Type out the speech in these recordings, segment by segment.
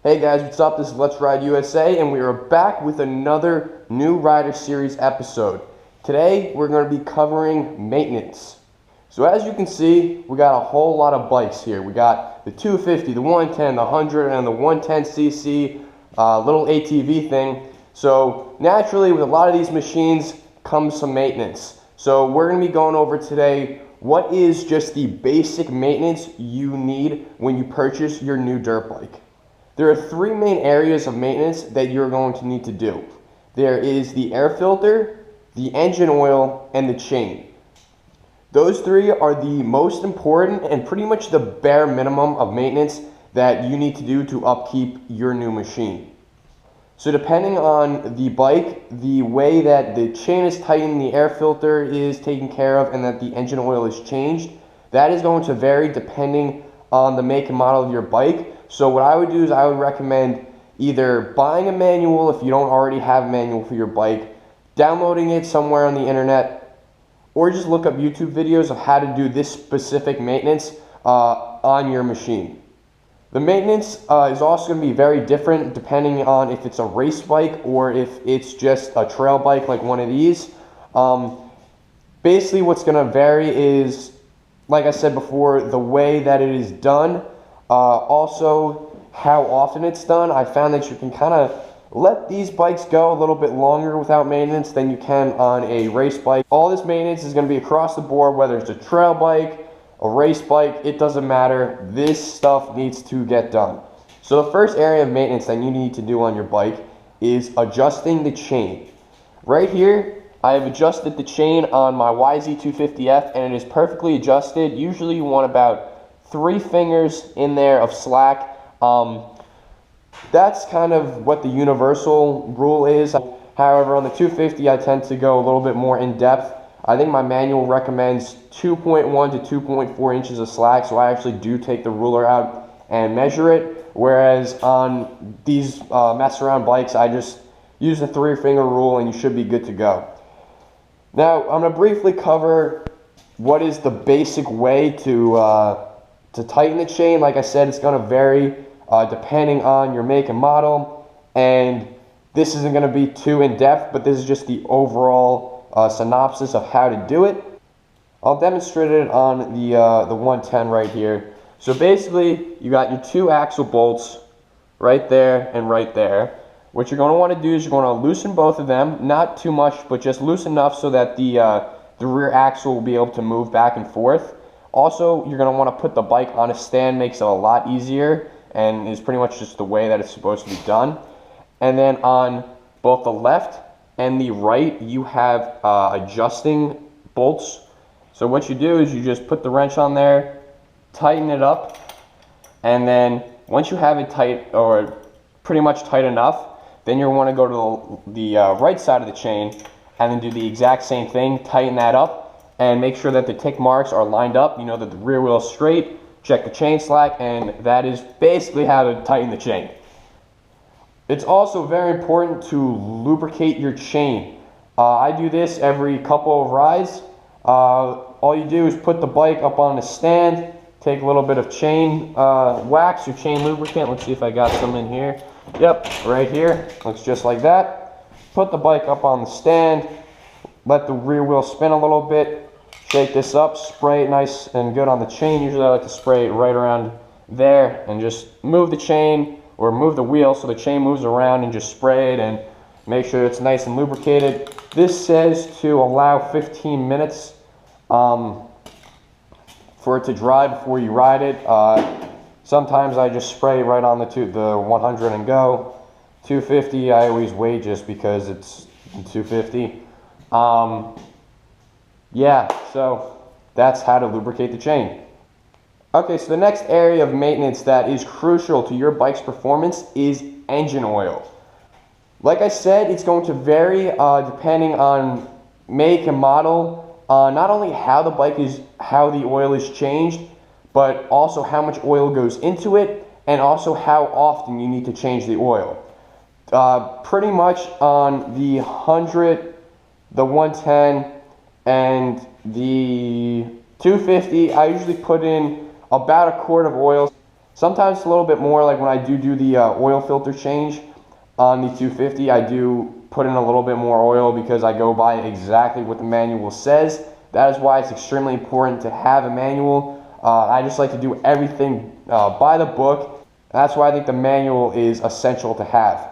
Hey guys, what's up? This is Let's Ride USA, and we are back with another new Rider Series episode. Today, we're going to be covering maintenance. So as you can see, we got a whole lot of bikes here. We got the 250, the 110, the 100, and the 110cc little ATV thing. So naturally, with a lot of these machines comes some maintenance. So we're going to be going over today what is just the basic maintenance you need when you purchase your new dirt bike. There are three main areas of maintenance that you're going to need to do. There is the air filter, the engine oil, and the chain. Those three are the most important and pretty much the bare minimum of maintenance that you need to do to upkeep your new machine. So depending on the bike, the way that the chain is tightened, the air filter is taken care of, and that the engine oil is changed, that is going to vary depending on the make and model of your bike. So what I would do is I would recommend either buying a manual if you don't already have a manual for your bike, downloading it somewhere on the internet, or just look up YouTube videos of how to do this specific maintenance on your machine. The maintenance is also going to be very different depending on if it's a race bike or if it's just a trail bike like one of these. Basically what's going to vary is, like I said before, the way that it is done. Also, how often it's done. I found that you can kind of let these bikes go a little bit longer without maintenance than you can on a race bike. All this maintenance is going to be across the board, whether it's a trail bike, a race bike, it doesn't matter. This stuff needs to get done. So the first area of maintenance that you need to do on your bike is adjusting the chain. Right here, I have adjusted the chain on my YZ250F and it is perfectly adjusted. Usually you want about 3 fingers in there of slack. That's kind of what the universal rule is. However, on the 250, I tend to go a little bit more in depth. I think my manual recommends 2.1 to 2.4 inches of slack, so I actually do take the ruler out and measure it. Whereas on these mess around bikes, I just use the 3-finger rule and you should be good to go. Now, I'm going to briefly cover what is the basic way to tighten the chain. Like I said, it's going to vary depending on your make and model, and this isn't going to be too in-depth, but this is just the overall synopsis of how to do it. I'll demonstrate it on the 110 right here. So basically, you got your 2 axle bolts right there and right there. What you're going to want to do is you're going to loosen both of them, not too much, but just loose enough so that the rear axle will be able to move back and forth. Also, you're going to want to put the bike on a stand, makes it a lot easier, and is pretty much just the way that it's supposed to be done. And then on both the left and the right, you have adjusting bolts. So what you do is you just put the wrench on there, tighten it up, and then once you have it tight, or pretty much tight enough, then you want to go to the right side of the chain and then do the exact same thing, tighten that up, and make sure that the tick marks are lined up. You know that the rear wheel is straight, check the chain slack, and that is basically how to tighten the chain. It's also very important to lubricate your chain. I do this every couple of rides. All you do is put the bike up on the stand, take a little bit of chain wax or chain lubricant. Let's see if I got some in here. Yep, right here. Looks just like that. Put the bike up on the stand, let the rear wheel spin a little bit, shake this up, spray it nice and good on the chain. Usually I like to spray it right around there and just move the chain or move the wheel so the chain moves around, and just spray it and make sure it's nice and lubricated. This says to allow 15 minutes for it to dry before you ride it. Sometimes I just spray right on the 100 and go. 250 I always wait just because it's 250. Yeah, so that's how to lubricate the chain. Okay, so the next area of maintenance that is crucial to your bike's performance is engine oil. Like I said, it's going to vary depending on make and model. Not only how the oil is changed, but also how much oil goes into it, and also how often you need to change the oil. Pretty much on the 100, the 110, and the 250, I usually put in about a quart of oil. Sometimes it's a little bit more, like when I do the oil filter change on the 250, I do put in a little bit more oil because I go by exactly what the manual says. That is why it's extremely important to have a manual. I just like to do everything by the book. That's why I think the manual is essential to have.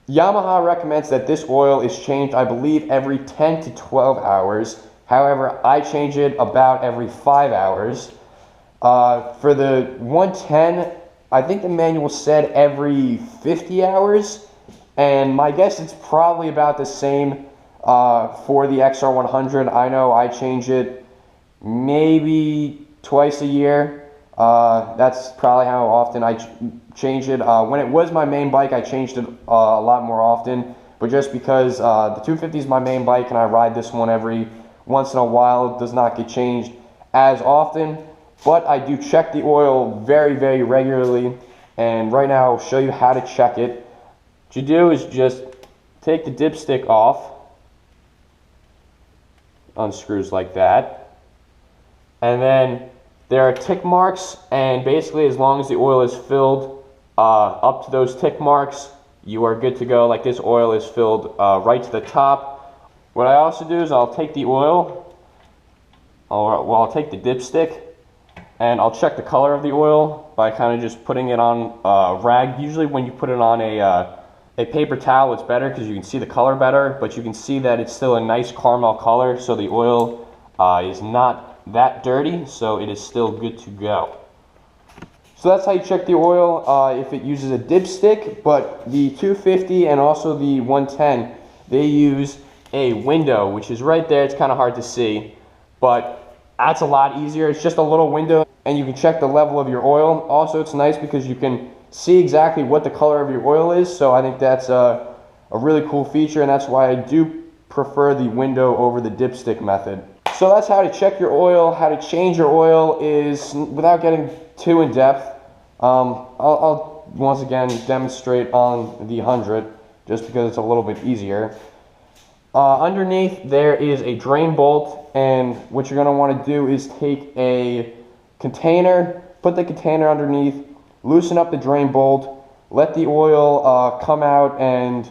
Yamaha recommends that this oil is changed, I believe, every 10 to 12 hours. However, I change it about every 5 hours. For the 110, I think the manual said every 50 hours, and my guess it's probably about the same for the XR100. I know I change it maybe twice a year. That's probably how often I change it. When it was my main bike, I changed it a lot more often, but just because the 250 is my main bike and I ride this one every once in a while, it does not get changed as often. But I do check the oil very, very regularly, and right now I'll show you how to check it. What you do is just take the dipstick off, unscrews like that, and then there are tick marks, and basically as long as the oil is filled up to those tick marks, you are good to go. Like this oil is filled right to the top. What I also do is I'll take the oil, I'll take the dipstick, and I'll check the color of the oil by kind of just putting it on a rag. Usually when you put it on a paper towel, it's better because you can see the color better, but you can see that it's still a nice caramel color, so the oil is not that dirty, so it is still good to go. So that's how you check the oil if it uses a dipstick, but the 250 and also the 110, they use a window, which is right there. It's kind of hard to see, but that's a lot easier. It's just a little window, and you can check the level of your oil. Also, it's nice because you can see exactly what the color of your oil is, so I think that's a really cool feature, and that's why I do prefer the window over the dipstick method. So that's how to check your oil. How to change your oil is, without getting too in depth, I'll once again demonstrate on the 100 just because it's a little bit easier. Underneath there is a drain bolt, and what you're going to want to do is take a container, put the container underneath, loosen up the drain bolt, let the oil come out, and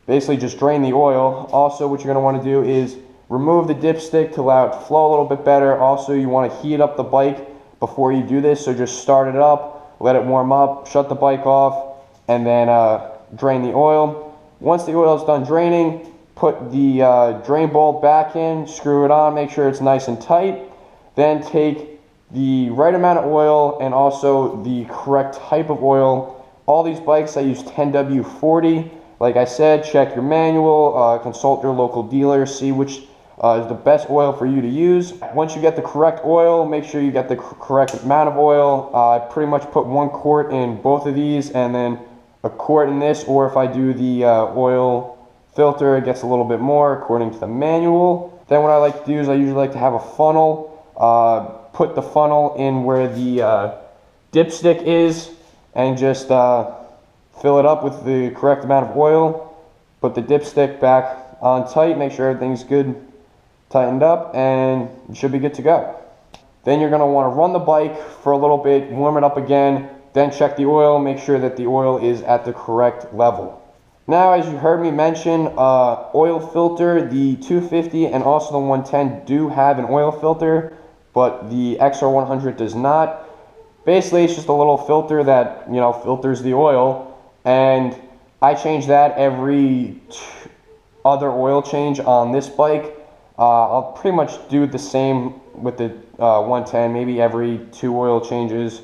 basically just drain the oil. Also, what you're going to want to do is remove the dipstick to allow it to flow a little bit better. Also, you want to heat up the bike before you do this, so just start it up, let it warm up, shut the bike off, and then drain the oil. Once the oil is done draining, put the drain bolt back in, screw it on, make sure it's nice and tight. Then take the right amount of oil and also the correct type of oil. All these bikes, I use 10W40. Like I said, check your manual, consult your local dealer, see which is the best oil for you to use. Once you get the correct oil, make sure you get the correct amount of oil. I pretty much put 1 quart in both of these and then a quart in this, or if I do the oil filter, it gets a little bit more according to the manual. Then what I like to do is I usually like to have a funnel, put the funnel in where the dipstick is, and just fill it up with the correct amount of oil, put the dipstick back on tight, make sure everything's good, tightened up, and you should be good to go. Then you're going to want to run the bike for a little bit, warm it up again, then check the oil, make sure that the oil is at the correct level. Now, as you heard me mention, oil filter, the 250 and also the 110 do have an oil filter, but the XR100 does not. Basically, it's just a little filter that, filters the oil, and I change that every other oil change on this bike. I'll pretty much do the same with the 110, maybe every 2 oil changes,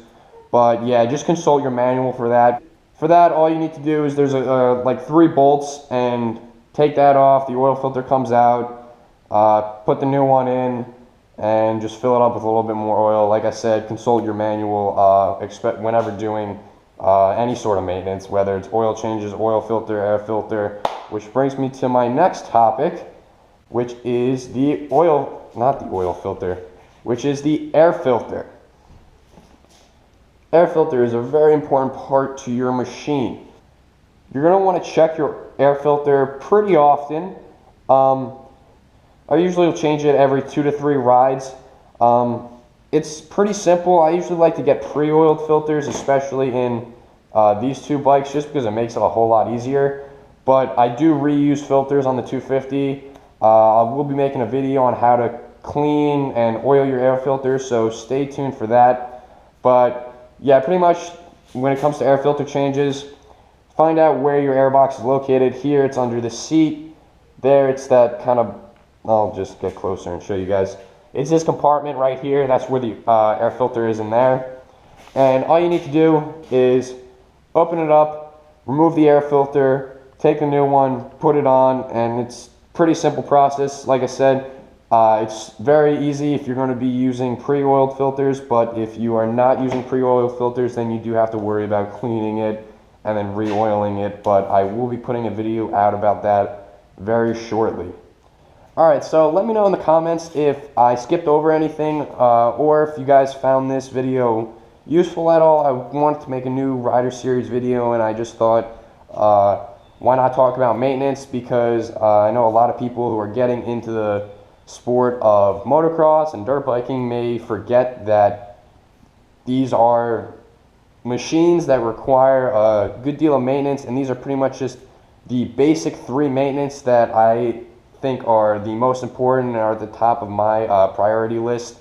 but yeah, just consult your manual for that. For that, all you need to do is there's like 3 bolts, and take that off, the oil filter comes out, put the new one in, and just fill it up with a little bit more oil. Like I said, consult your manual whenever doing any sort of maintenance, whether it's oil changes, oil filter, air filter, which brings me to my next topic, which is the air filter. Air filter is a very important part to your machine. You're going to want to check your air filter pretty often. I usually will change it every 2 to 3 rides. it's pretty simple. I usually like to get pre-oiled filters, especially in these two bikes, just because it makes it a whole lot easier. But I do reuse filters on the 250. I will be making a video on how to clean and oil your air filters, so stay tuned for that. But yeah, pretty much when it comes to air filter changes, find out where your air box is located. Here it's under the seat. There it's that kind of, I'll just get closer and show you guys. It's this compartment right here. That's where the air filter is in there. And all you need to do is open it up, remove the air filter, take a new one, put it on, and it's pretty simple process. Like I said, it's very easy if you're going to be using pre-oiled filters, but if you are not using pre-oiled filters, then you do have to worry about cleaning it and then re-oiling it, but I will be putting a video out about that very shortly. Alright, so let me know in the comments if I skipped over anything, or if you guys found this video useful at all. I wanted to make a new rider series video, and I just thought, why not talk about maintenance, because I know a lot of people who are getting into the sport of motocross and dirt biking may forget that these are machines that require a good deal of maintenance, and these are pretty much just the basic 3 maintenance that I think are the most important and are at the top of my priority list.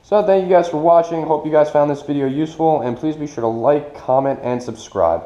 So thank you guys for watching. Hope you guys found this video useful, and please be sure to like, comment, and subscribe.